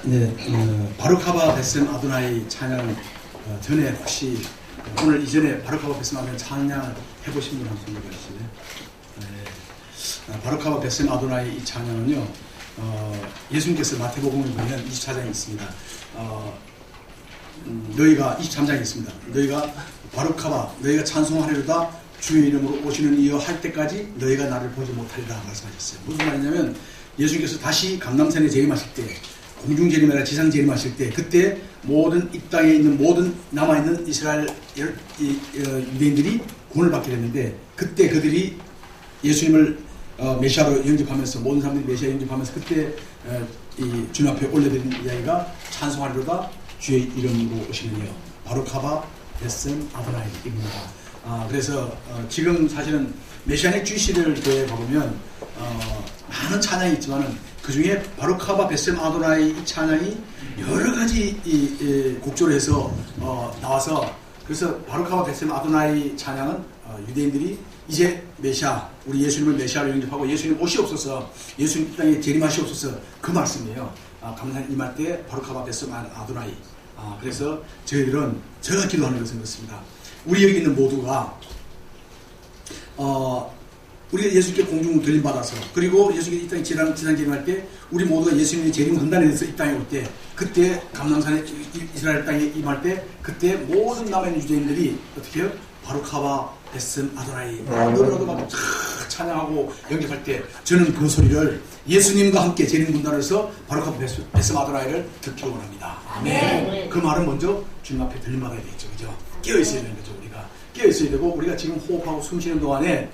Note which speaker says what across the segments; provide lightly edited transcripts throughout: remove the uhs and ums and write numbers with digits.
Speaker 1: 네, 바루카바 베셈 아도나이 찬양 전에 혹시 오늘 이전에 바루카바 베셈 아도나이 찬양 해보신 분 한 분 계시네. 바루카바 베셈 아도나이 이 찬양은요, 예수님께서 마태복음에 보면 24장에 있습니다. 너희가 23장에 있습니다. 너희가 바루카바 너희가 찬송하리로다 주의 이름으로 오시는 이여 할 때까지 너희가 나를 보지 못하리라 말씀하셨어요. 무슨 말이냐면 예수님께서 다시 감람산에 재림하실 때, 공중 재림이나 지상 재림하실 때, 그때 모든 이 땅에 있는 모든 남아있는 이스라엘 유대인들이 구원을 받게 됐는데, 그때 그들이 예수님을 메시아로 영접하면서, 모든 사람들이 메시아 영접하면서 그때 이 주님 앞에 올려드린 이야기가 찬송하리로다 주의 이름으로 오시는 이여 바루카바 베셈 아도나이입니다. 그래서 지금 사실은 메시아닉 주시를 교회에 가보면 많은 찬양이 있지만은 그 중에 바루카바 베셈 아도나이 이 찬양이 여러 가지 곡조로 해서 나와서, 그래서 바루카바 베셈 아도나이 찬양은 유대인들이 이제 메시아, 우리 예수님을 메시아로 영접하고 예수님 오시옵소서, 예수님 이 땅에 재림하시옵소서, 그 말씀이에요. 감사한 임할 때 바루카바 베셈 아도나이. 그래서 저희들은 제가 기도하는 것은 그렇습니다. 우리 여기 있는 모두가 우리가 예수님께 공중 들림받아서, 그리고 예수님이 이 땅에 지상 재림할 때 우리 모두가 예수님이 재림한다는 데서 이 땅에 올 때, 그때 감람산에 이스라엘 땅에 임할 때, 그때 모든 남아있는 유대인들이 어떻게 해요? 바루카바 베셈 아도나이 노래로도 막 찬양하고 영접할 때, 저는 그 소리를 예수님과 함께 재림 군단에서 바루카바 베셈 아도나이를 듣기를 원합니다. 아멘. 그 말은 먼저 주님 앞에 들림받아야 되겠죠, 그죠? 깨어있어야 되는 거죠. 우리가 깨어있어야 되고, 우리가 지금 호흡하고 숨쉬는 동안에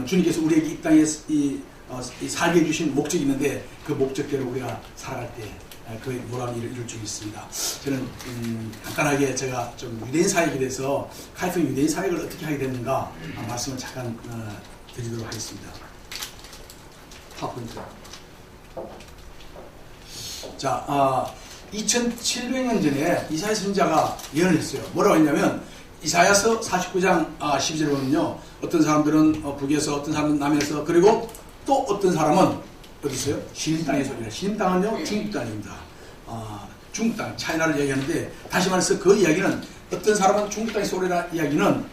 Speaker 1: 주님께서 우리에게 이 땅에 살게 해주신 목적이 있는데, 그 목적대로 우리가 살아갈 때 그 노람이 이룰 줄 있습니다. 저는 간단하게 제가 좀 유대인 사역에 대해서, 카이프 유대인 사역을 어떻게 하게 됐는가 말씀을 잠깐 드리도록 하겠습니다. 파워포인트. 자, 2700년 전에 이사야 선지자가 예언을 했어요. 뭐라고 했냐면, 이사야서 49장 12절에 보면요, 어떤 사람들은 북에서, 어떤 사람은 남에서, 그리고 또 어떤 사람은 어디 있어요? 신임 땅에서 오리라. 신임 땅은요, 중국 땅입니다. 중국 땅, 차이나를 이야기하는데, 다시 말해서 그 이야기는, 어떤 사람은 중국 땅에서 오리라 이야기는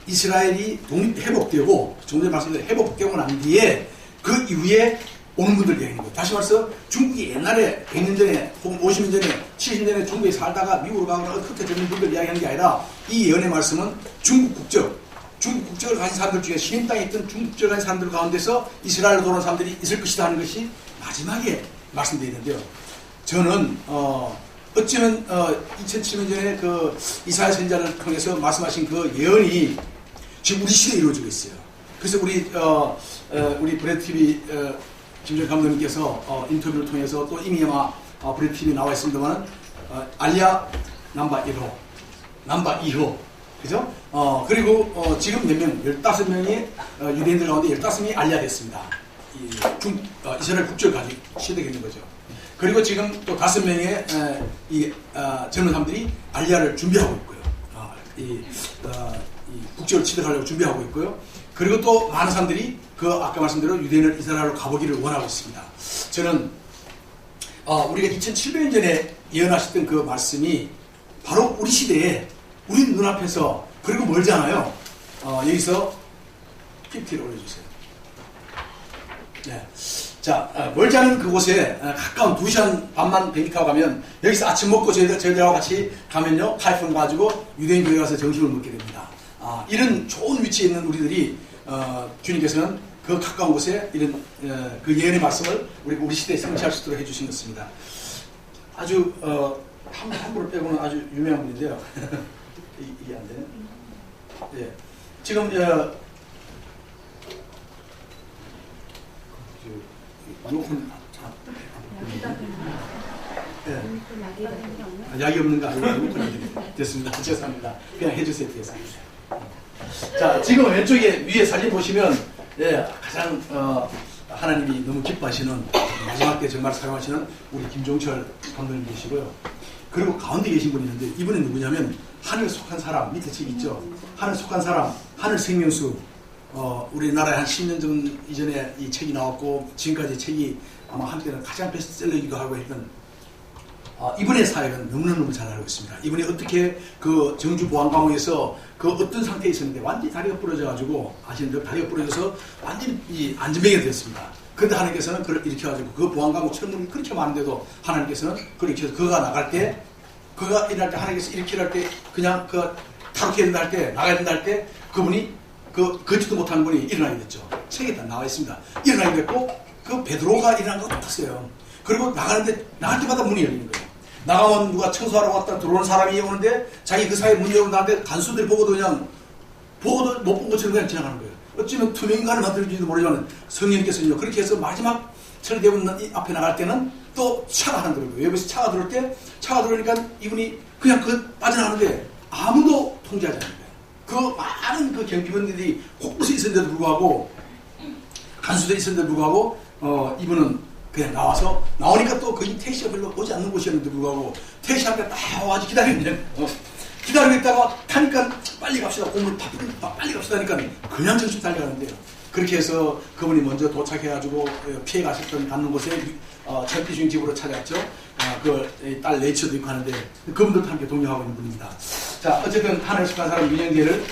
Speaker 1: 이스라엘이 회복되고, 조금 전에 말씀드린 회복되고 난 뒤에 그 이후에 오는 분들 이야기하는 거예요. 다시 말해서 중국이 옛날에 100년 전에 혹은 50년 전에 70년 전에 중국에 살다가 미국으로 가거나 어떻게 되는 분들 이야기하는 게 아니라, 이 예언의 말씀은 중국 국적을 가진 사람들 중에, 신임 땅에 있던 중국 국적을 가진 사람들 가운데서 이스라엘로 돌아온 사람들이 있을 것이다 하는 것이 마지막에 말씀되어 있는데요. 저는 어쩌면 2007년 전에 그 이사야 선지자를 통해서 말씀하신 그 예언이 지금 우리 시대에 이루어지고 있어요. 그래서 우리 브레드TV 김정일 감독님께서 인터뷰를 통해서, 또 이미 아마 브레드TV에 나와 있습니다만, 알리아 넘버 1호, 넘버 2호, 그죠? 그리고 지금 몇 명, 15명이 유대인들 가운데 15명이 알리아 됐습니다. 이스라엘 국적을 가지고 시대가 있는 거죠. 그리고 지금 또 5명의 젊은 사람들이 알리아를 준비하고 있고요. 이 국적을 취득하려고 준비하고 있고요. 그리고 또 많은 사람들이 그 아까 말씀대로 유대인을 이스라엘로 가보기를 원하고 있습니다. 저는 우리가 2700년 전에 예언하셨던 그 말씀이 바로 우리 시대에 우리 눈앞에서, 그리고 멀잖아요. 여기서 PPT를 올려주세요. 네. 자, 멀지 않은 그곳에 가까운 2시간 반만 비행기 타고 가면, 여기서 아침 먹고 저희들하고 같이 가면요, 파이폰 가지고 유대인 교회 가서 점심을 먹게 됩니다. 이런 좋은 위치에 있는 우리들이, 주님께서는 그 가까운 곳에 이런 그 예언의 말씀을 우리 시대에 성취할 수 있도록 해주신 것입니다. 아주 한 분을 빼고는 아주 유명한 분인데요. 이게 안 되네. 예. 지금 약이 없는 거 아니고 됐습니다. 죄송합니다. 그냥 해주세요. 됐습니다. 자, 지금 왼쪽에 위에 사진 보시면, 가장 하나님이 너무 기뻐하시는, 마지막 때 정말 사랑하시는 우리 김종철 감독님 계시고요. 그리고 가운데 계신 분이 있는데, 이분은 누구냐면 하늘 속한 사람, 밑에 책 있죠. 하늘 속한 사람, 하늘 생명수. 우리나라에 한 10년 전 이전에 이 책이 나왔고, 지금까지 책이 아마 한때는 가장 베스트셀러이기도 하고 했던 이분의 사역은 너무너무 잘 알고 있습니다. 이분이 어떻게 그 정주 보안감옥에서 그 어떤 상태에 있었는데 완전히 다리가 부러져가지고 아시는 대로 다리가 부러져서 완전히 이 안전뱅이가 됐습니다. 그런데 하나님께서는 그걸 일으켜가지고 그 보안감옥 철문이 그렇게 많은데도 하나님께서는 그걸 일으켜서 그가 나갈 때 그가 일할 때 하나님께서 일으키려 할 때 그냥 그 타락해야 된다 할 때 나가야 된다 할 때 그분이 그 걷지도 못한 분이 일어나게 됐죠. 책에 다 나와 있습니다. 일어나게 됐고 그 베드로가 일어난 것 똑같았어요. 그리고 나갈 때마다 문이 열리는 거예요. 나가면 누가 청소하러 왔다 들어오는 사람이 오는데 자기 그 사이에 문 열어놨는데 간수들이 보고도 그냥 보고도 못 본 것처럼 그냥 지나가는 거예요. 어쩌면 투명인간을 만들지도 모르지만 성령님께서는요 그렇게 해서 마지막 철대문 앞에 나갈 때는 또 차가 하나 들어오고요. 여기서 차가 들어올 때 차가 들어오니까 이분이 그냥 그 빠져나가는데 아무도 통제하지 않는 거예요. 그 많은 그 경비원들이 곳곳에 있었는데도 불구하고 간수들이 있었는데도 불구하고 이분은 그냥 나오니까 또 거기 택시가 별로 오지 않는 곳이었는데 불구하고 택시 앞에 딱 와서 기다리는 기다리고 있다가 타니까 빨리 갑시다. 공물 빨리 갑시다 하니까 그냥 정신 달려가는데요. 그렇게 해서 그분이 먼저 도착해가지고 피해 가셨던 곳에 철피중 집으로 찾아갔죠. 그 딸 레이처도 있고 하는데 그분들도 함께 동료하고 있는 분입니다. 자, 어쨌든 하늘 속한 사람 윤영재를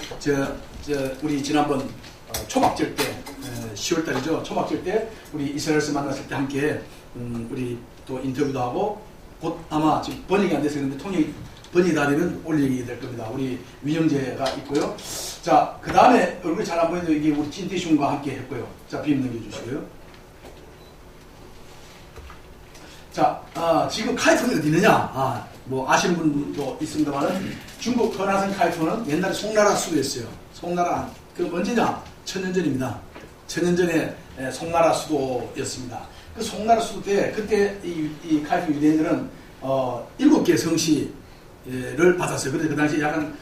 Speaker 1: 우리 지난번 초막절 때 10월달이죠. 초막절 때 우리 이스라엘에서 만났을 때 함께 우리 또 인터뷰도 하고 곧 아마 지금 번역이 안 돼서 그런데 번역이 다 되면 올리게 될 겁니다. 우리 윤영재가 있고요. 자, 그 다음에 얼굴이 잘 안 보이는데 이게 우리 찐티슌과 함께 했고요. 자, 비임 넘겨주시고요. 자, 지금 카이프는 어디 있느냐? 뭐 아시는 분도 있습니다만 중국 허나산 카이프는 옛날에 송나라 수도였어요. 송나라 그 언제냐? 1000년 전입니다. 1000년 전에 송나라 수도였습니다. 그 송나라 수도 때 그때 이 카이프 유대인들은 7개 성시를 받았어요. 그런데 그 당시에 약간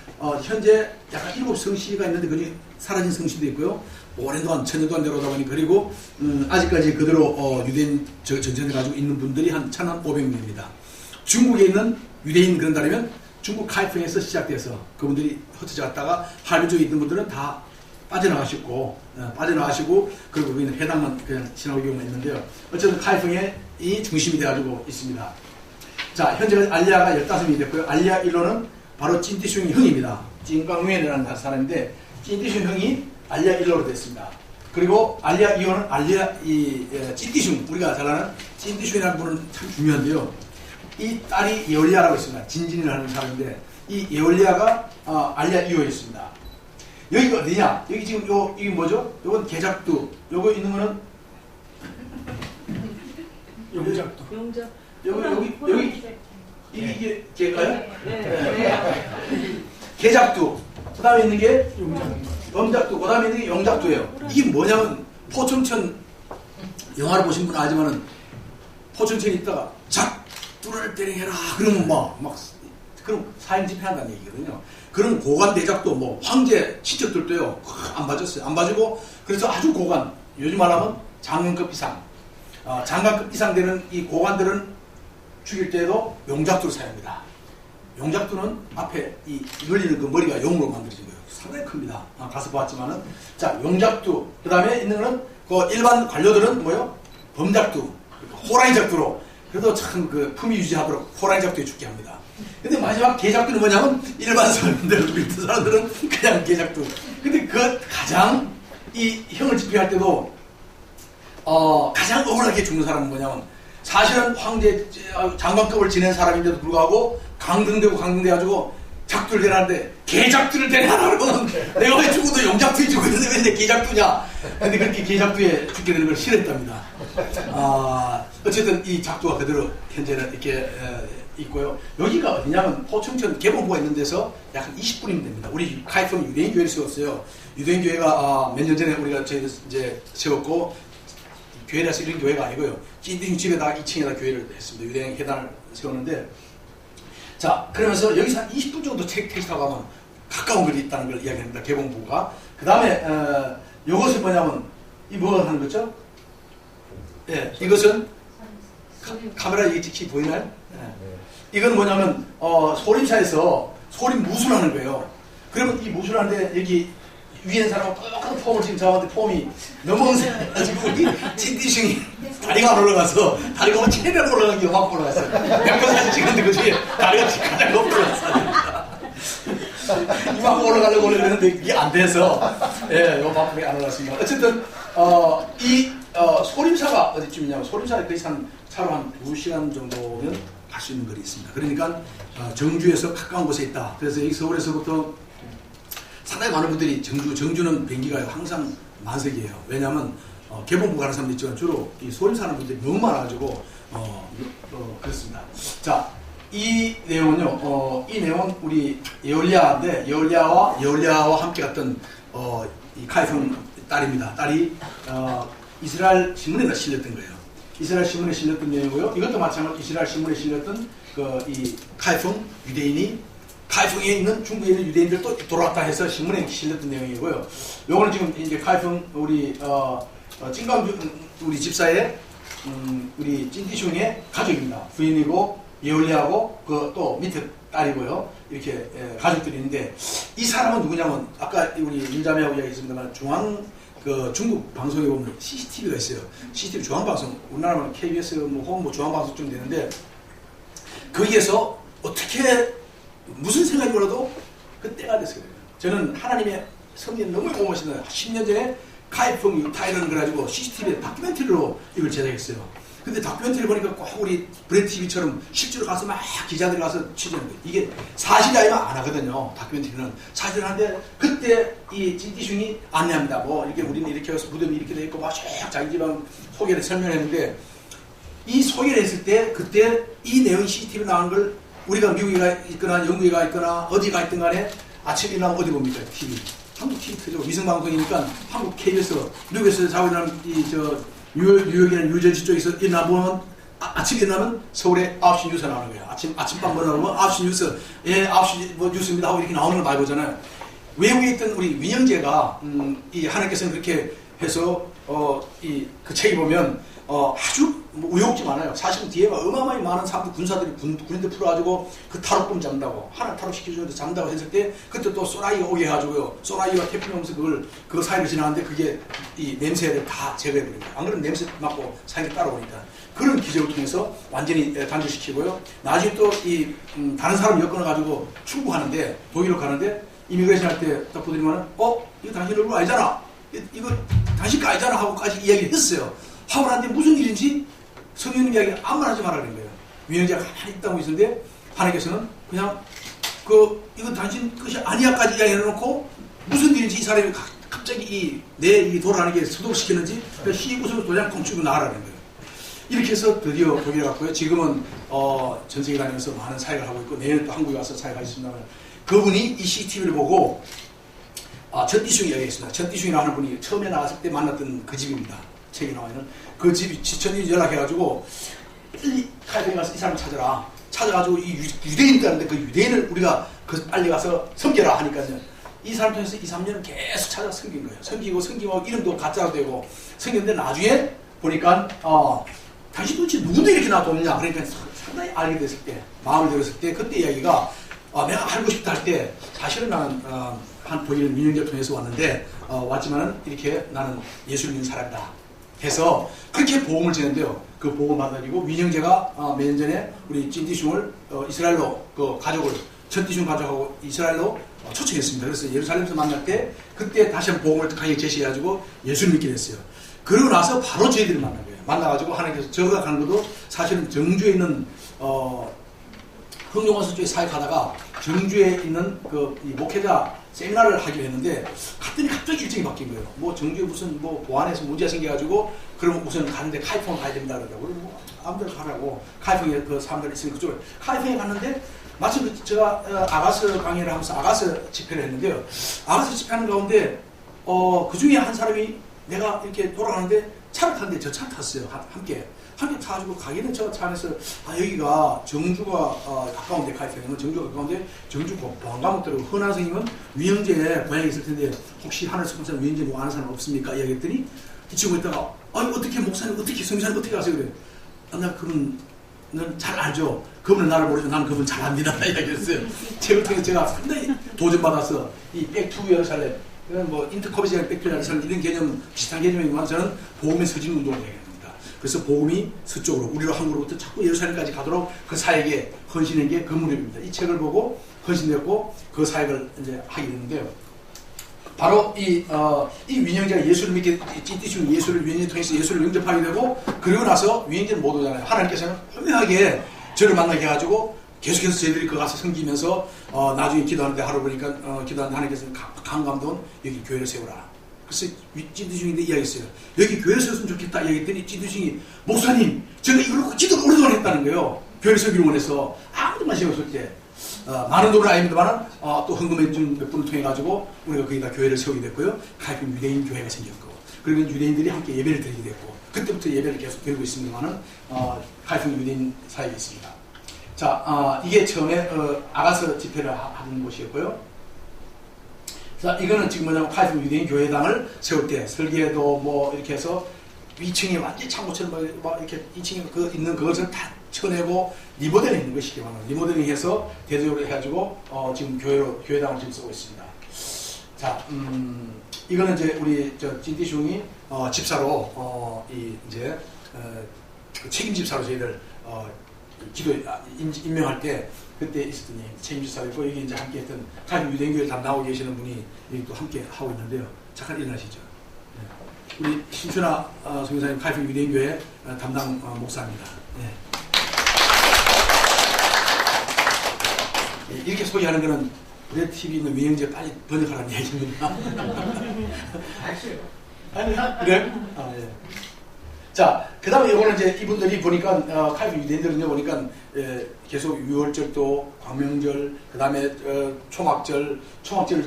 Speaker 1: 현재 약간 7성시가 있는데 그중에 사라진 성시도 있고요. 오랜 동안 1000년 동안 내려오다 보니 그리고 아직까지 그대로 유대인 전쟁을 가지고 있는 분들이 한 1500명입니다. 중국에 있는 유대인 그런다면 중국 카이프에서 시작돼서 그분들이 흩어져 갔다가 한류 쪽에 있는 분들은 다 빠져나가시고 그리고 거기는 해당만 그냥 지나고 경우가 있는데요. 어쨌든 카이펑의 이 중심이 돼가지고 있습니다. 자, 현재 알리아가 15명이 됐고요. 알리아 1호는 바로 찐티슌 형입니다. 찐광우엔이라는 사람인데 찐티슌 형이 알리아 1호로 됐습니다. 그리고 알리아 2호는 찐티슌 우리가 잘 아는 찐티슌이라는 분은 참 중요한데요. 이 딸이 예올리아라고 있습니다. 진진이라는 사람인데 이 예올리아가 알리아 2호였습니다. 여기가 어디냐? 여기 지금 이게 뭐죠? 요건 개작두. 요거 있는 거는 용작두. 여기 이게 개가요? 네. 개작두. 그 다음에 있는 게 엄작두. 그 다음에 있는 게 용작두예요. 이게 뭐냐면 포청천 영화를 보신 분은 알지만은 포청천에 있다가 작두를 때리해라. 그러면 막 그럼 사형 집행한다는 얘기거든요. 그런 고관 대작도 뭐 황제 친척들도요 안 봐줬어요. 안 봐주고 그래서 아주 고관 요즘 말하면 장관급 이상 장관급 이상 되는 이 고관들은 죽일 때에도 용작두를 사용합니다. 용작두는 앞에 이 열리는 그 머리가 용으로 만들어진 거예요. 상당히 큽니다. 가서 봤지만은 자 용작두 그 다음에 있는 거는 그 일반 관료들은 뭐요? 범작두 호랑이 작두로 그래도 참 그 품위 유지하도록 호랑이 작두에 죽게 합니다. 근데 마지막 개작두는 뭐냐면 일반 사람들, 우리 사람들은 그냥 개작두. 근데 그 가장 이 형을 집행할 때도 가장 억울하게 죽는 사람은 뭐냐면 사실은 황제 장관급을 지낸 사람인데도 불구하고 강등돼가지고 작두를 대라는데 개작두를 대라라고 내가 왜 죽어도 용작두에 죽고 있는데 왜 내 개작두냐. 근데 그렇게 개작두에 죽게 되는 걸 싫어했답니다. 어쨌든 이 작두가 그대로 현재는 이렇게 있고요. 여기가 어디냐면 포청천 개봉부가 있는 데서 약 20분이면 됩니다. 우리 카이프는 유대인 교회를 세웠어요. 유대인 교회가 몇 년 전에 우리가 이제 세웠고 교회라서 이런 교회가 아니고요. 찐디중 집에다가 2층에다 교회를 했습니다. 유대인 회단을 세웠는데 자 그러면서 여기서 한 20분 정도 택시 타고 가면 가까운 거리 있다는 걸 이야기합니다. 개봉부가. 그 다음에 이것은 뭐냐면 이 뭐가 하는 거죠? 예, 이것은 카메라 이게 직시 보이나요? 예. 이건 뭐냐면 소림사에서 소림 무술하는 거예요. 그러면 이 무술하는데 여기 위에 있는 사람은 똑같은 폼을 지금 잡았는데 폼이 너무 지금 우리 찐디슝이 다리가 안 올라가서 다리가 최대한 올라간 게 요만큼 올라갔어요. 몇번 사진 찍었는데 그 중에 다리가 가장 높게 올라갔어요. 이만큼 올라가려고 그랬는데 이게 안 돼서 예, 요만큼이 안 올라갔습니다. 어쨌든 소림사가 어디쯤이냐면 소림사에 거의 차로 한 2시간 정도면 갈 수 있는 거리 있습니다. 그러니까 정주에서 가까운 곳에 있다. 그래서 이 서울에서부터 상당히 많은 분들이 정주는 비행기가 항상 만석이에요. 왜냐하면 개봉부 가는 사람도 있지만 주로 이 소림 사는 분들이 너무 많아가지고 그렇습니다. 자, 이 내용은요. 이 내용은 우리 예올리아인데 예올리아와 함께 갔던 이 카이풍 딸입니다. 딸이 이스라엘 신문에다 실렸던 거예요. 이스라엘 신문에 실렸던 내용이고요. 이것도 마찬가지로 이스라엘 신문에 실렸던 이 카이풍 유대인이 카이풍에 있는 중국에 있는 유대인들도 돌아왔다 해서 신문에 실렸던 내용이고요. 요거는 지금 이제 카이풍 우리 찐광주 우리 집사의 우리 찐디슝의 가족입니다. 부인이고 예올리하고 그 또 밑에 딸이고요. 이렇게 가족들이 있는데 이 사람은 누구냐면 아까 우리 민자매하고 이야기했습니다만 중국 방송에 보면 CCTV가 있어요. CCTV 중앙방송, 우리나라는 KBS 혹은 중앙방송쯤 되는데 거기에서 어떻게 무슨 생각이 들어도 그때가 됐어요. 저는 하나님의 성경 너무 보고 멋있는 10년 전에 카이풍 유타이런 그래가지고 CCTV에 다큐멘터리로 이걸 제작했어요. 근데 다큐멘터리 보니까 꼭 우리 브레드 TV처럼 실제로 가서 막 기자들이 가서 취재하는 거예요. 이게 사실이 아니면 안 하거든요. 다큐멘터리는 사실을 하는데 그때 이 찐디슝이 안내합니다. 뭐 이렇게 우리는 이렇게 해서 무덤이 이렇게 돼 있고 막 자기 집안 소개를 설명했는데 이 소개를 했을 때 그때 이 내용이 CCTV 나온 걸 우리가 미국에 가 있거나 영국에 가 있거나 어디 가 있든 간에 아침에 일어나면 어디 봅니까? TV. 한국 TV 틀죠. 위성방송이니까 한국 KBS, 미국에서 자고 일어나면 뉴욕이나 뉴저지 쪽에서 일어나보면 아침에 일어나면 서울에 9시 뉴스 나오는 거예요. 아침밥 먹으면 9시 뉴스, 9시 뉴스입니다 하고 이렇게 나오는 걸 많이 보잖아요. 외국에 있던 우리 win영재가 이 하나님께서는 그렇게 해서 그 책에 보면 아주 의욕지 많아요. 사실은 뒤에가 어마어마히 많은 사람들 군사들이 군인들 풀어가지고 그 타로꿈 잡는다고 하나 타로 시켜주는데 잡는다고 했을 때 그때 또 소나기가 오게 해가지고요. 소나기가 태풍이 오면서 그 사이를 지나는데 그게 이 냄새를 다 제거해버립니다. 안 그러면 냄새 맡고 사이를 따라오니까 그런 기적을 통해서 완전히 단절시키고요. 나중에 또 다른 사람 여권을 가지고 출국하는데 독일로 가는데 이미그레이션 할 때 딱 보더니만은 이거 당신 얼굴 아니잖아. 이거 당신 거 아니잖아 하고까지 이야기를 했어요. 하고 나는데 무슨 일인지 성령님 이야기를 아무 말 하지 말라 그런 거예요. 위원자가 가만히 있다고 있었는데 하나님께서는 그냥 이거 당신 것이 아니야까지 이야기해놓고 무슨 일인지 이 사람이 갑자기 내 돌아가는 게 서독시키는지 휘 웃으면서 도장 콩치고 나가라는 거예요. 이렇게 해서 드디어 독일에 갔고요. 지금은 전 세계 다니면서 많은 사역을 하고 있고 내일 또 한국에 와서 사역하겠습니다만 그분이 이 CCTV를 보고 전디슝 이야기했습니다. 전디슝이라는 하는 분이 처음에 나왔을 때 만났던 그 집입니다. 책에 나와 있는 그 집이 지천이 연락해가지고 빨리 카이풍에 가서 이 사람 찾아라. 찾아가지고 이 유대인들 하는데 그 유대인을 우리가 빨리 가서 섬겨라 하니까요. 이 사람 통해서 2, 3년을 계속 찾아 섬긴 거예요. 섬기고 이름도 가짜로 되고 섬겼는데 나중에 보니까 당신 도대체 누군데 이렇게 나 돕냐. 그러니까 상당히 알게 됐을 때 마음을 들었을 때 그때 이야기가 내가 알고 싶다 할 때 사실은 나는 한 독일 민영제를 통해서 왔는데 왔지만은 이렇게 나는 예수를 믿는 사람이다 해서 그렇게 보험을 지는데요. 그 보험 받아들이고 민영제가 몇 년 전에 우리 찐디슝을 이스라엘로 그 가족을 전디슝 가족하고 이스라엘로 초청했습니다. 그래서 예루살렘에서 만날 때 그때 다시 한번 보험을 강하게 제시해가지고 예수를 믿게 됐어요. 그러고 나서 바로 저희들을 만난 거예요. 만나가지고 하나님께서 저가 가는 것도 사실은 정주에 있는 흥룡원서 쪽에 사역하다가 정주에 있는 이 목회자 세미나를 하기로 했는데 갔더니 갑자기 일정이 바뀐 거예요. 뭐 정주에 무슨 보안에서 문제가 생겨가지고 그럼 우선 가는데 카이풍을 가야 된다 그러더라고요. 그리고 아무데나 가라고 카이풍에 그 사람들이 있으니까 그쪽에 카이풍에 갔는데 마침 제가 아가스 강의를 하면서 아가스 집회를 했는데요. 아가스 집회하는 가운데 그 중에 한 사람이 내가 이렇게 돌아가는데 차를 탔는데 저 차 탔어요. 함께 타가지고 가기는 저 차 안에서 여기가 정주가 가까운데 카이풍에는 정주가 가까운데 정주 보안감옥 들어고 흔한 선생님은 위영제에 고향이 있을 텐데 혹시 하늘 속한 위영제 뭐 아는 사람 없습니까? 이야기했더니 이 친구 있다가 어떻게 목사님 어떻게 성교사님 어떻게 아세요? 그래. 나 그분 는 잘 알죠. 그분은 나를 모르지만 나는 그분 잘 압니다. 이야기했어요. 책을 통해서 제가 상당히 도전받아서 이 백투 예루살렘 그건 뭐 인터커비지랑 백필라리선 이런 개념 비슷한 개념이지만 저는 복음의 서진 운동을 얘기합니다. 그래서 복음이 서쪽으로 우리로 한국으로부터 자꾸 예루살렘까지 가도록 그 사역에 헌신한 게 그 무렵입니다. 이 책을 보고 헌신했고 그 사역을 이제 하게 되는데요. 바로 이 위인영제가 예수를 믿게 찢듯이 예수를 위인을 통해서 예수를 영접하게 되고 그리고 나서 위인제는 못 오잖아요. 하나님께서는 분명하게 저를 만나게 해가지고 계속해서 저희들이 그 가서 섬기면서 나중에 기도하는데 하루 보니까 기도하는데 하나님께서 강감동 여기 교회를 세우라. 그래서 찌두중인데 이야기했어요. 여기 교회를 세웠으면 좋겠다 이야기했더니 찌두중이 목사님 제가 이걸 기도를 오랫동안 했다는 거예요. 교회를 세우기를 원해서 아무도 관심 없을 때 많은 돈은 아닙니다만 또 헌금해준 몇 분을 통해 가지고 우리가 거기다 교회를 세우게 됐고요. 가끔 유대인 교회가 생겼고 그리고 유대인들이 함께 예배를 드리게 됐고 그때부터 예배를 계속 드리고 있습니다만은 가이풍 유대인 사이에 있습니다. 자, 이게 처음에 아가서 집회를 하는 곳이었고요. 자, 이거는 지금 뭐냐면 가이풍 유대인 교회당을 세울 때 설계도 뭐 이렇게 해서 2층에 완전히 창고처럼 막 이렇게 2층에 있는 그것을 다 쳐내고 리모델링 있는 것이 리모델링 해서 대대적으로 해가지고 지금 교회당을 지금 쓰고 있습니다. 자, 이거는 이제 우리 찐띠숑이 집사로 이제 책임 집사로 저희들 기도 임명할 때 그때 있었더니 책임 집사였고 여기 이제 함께했던 가이풍 유대인교회 담당하고 계시는 분이 여기 또 함께 하고 있는데요. 잠깐 일어나시죠. 네. 우리 신춘아 선교사님 가이풍 유대인교회 담당 목사입니다. 네. 이렇게 소개하는 거는 우리 TV에 있는 위영제 빨리 번역하라는 얘기입니다. 그래? 예. 자, 그 다음에 이거는 이제 이분들이 보니까, 가이풍 유대인들은요, 보니까, 계속 6월절도, 광명절, 그 다음에, 총학절을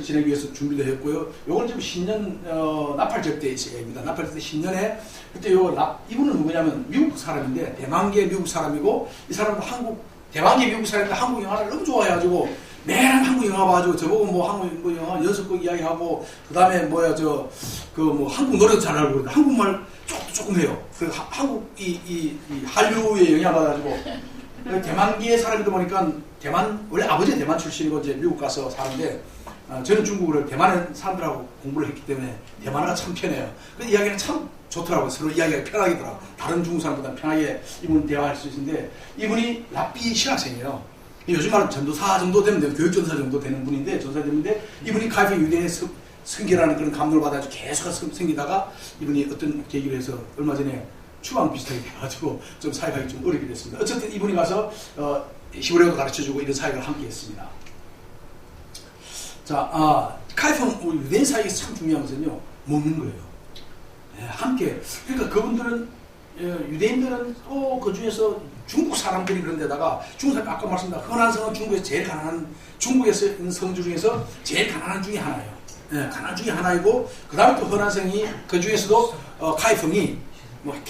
Speaker 1: 지내기 위해서 준비도 했고요. 요건 지금 신년, 나팔절 때 있습니다. 나팔절 때 신년에, 그때 이분은 누구냐면 미국 사람인데, 대만계 미국 사람이고, 이 사람은 대만계 미국 사람인데 한국 영화를 너무 좋아해가지고, 매일 한국 영화 봐가지고, 저보고 뭐 한국 영화 연습곡 이야기하고, 그 다음에 한국 노래도 잘 알고, 한국말 조금 해요. 그 한국, 한류에 영향받아가지고, 대만계 사람이다 보니까, 원래 아버지가 대만 출신이고, 이제 미국 가서 사는데, 저는 중국어를 대만 사람들하고 공부를 했기 때문에, 대만어가 참 편해요. 그 이야기는 참 좋더라고요. 서로 이야기가 편하게더라고요. 다른 중국 사람보다 편하게 이분 대화할 수 있는데, 이분이 랍비 신학생이에요. 요즘 말은 전도사 정도 되면 돼요. 교육전도사 정도 되는 분인데, 전도사 되는데, 이분이 가이풍 유대인의 성기라는 그런 감동을 받아가지고 계속 섬기다가 이분이 어떤 계기로 해서 얼마 전에 추방 비슷하게 돼가지고 좀 사역하기 좀 어렵게 됐습니다. 어쨌든 이분이 가서 히브리어도 가르쳐주고 이런 사역을 함께 했습니다. 자, 가이풍 유대인 사역이 참 중요한 것은요, 먹는 거예요. 예, 함께. 그러니까 그분들은, 유대인들은 또 그 중에서 중국 사람들이 그런 데다가 중국 사람 아까 말씀드린 허난성은 중국에서 제일 가난한, 중국에서 있는 성주 중에서 제일 가난한 중에 하나예요. 예, 가난 중에 하나이고 그 다음에 또 허난성이 그 중에서도 가이풍이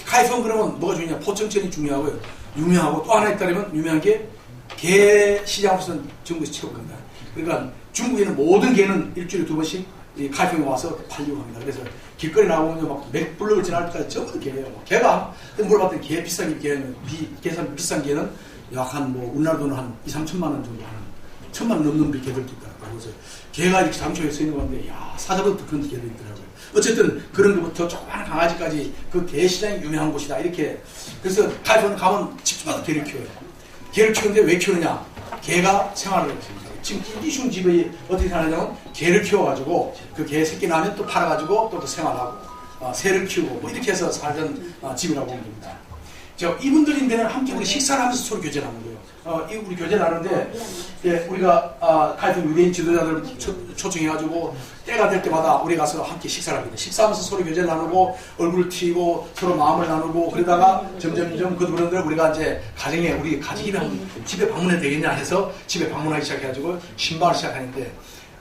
Speaker 1: 가이풍 그러면 뭐가 중요냐 포청천이 중요하고요. 유명하고 또 하나 있다면 유명한 게 개 시장으로서는 중국에서 최고입니다. 그러니까 중국에는 모든 개는 일주일에 2번씩 가이풍에 와서 팔려고 합니다. 그래서 길거리 나오면 막 맥블럭을 지날 때까지 전부 개예요. 개가 물어봤더니 개 비싼 개는 비싼 개는 약 한 우리나라 돈은 한 2~3천만 원 정도 하는 1,000만 원 넘는 개들도 있더라고요. 그래서 개가 이렇게 장초에 서 있는 건데, 사자보다 더 큰 개도 있더라고요. 어쨌든 그런 것부터 조그마한 강아지까지 그 개 시장이 유명한 곳이다. 이렇게. 그래서 가이풍 가면 집집마다 개를 키워요. 개를 키우는데 왜 키우느냐? 개가 생활을 했습니다. 지금 띠숑 집이 어떻게 사냐면 개를 키워가지고 그 개 새끼 나면 또 팔아가지고 또 생활하고 새를 키우고 이렇게 해서 살던 집이라고 보면 됩니다. 이분들인데는 함께 우리 식사를 하면서 서로 교제를 하는 거예요. 우리 교제를 하는데, 우리가, 가이풍 유대인 지도자들 초청해가지고, 때가 될 때마다 우리 가서 함께 식사를 합니다. 식사하면서 서로 교제를 나누고, 얼굴을 튀고, 서로 마음을 나누고, 그러다가 점점점 그분들 우리가 이제 우리 가족이면 집에 방문해도 되겠냐 해서 집에 방문하기 시작해가지고, 신방을 시작하는데,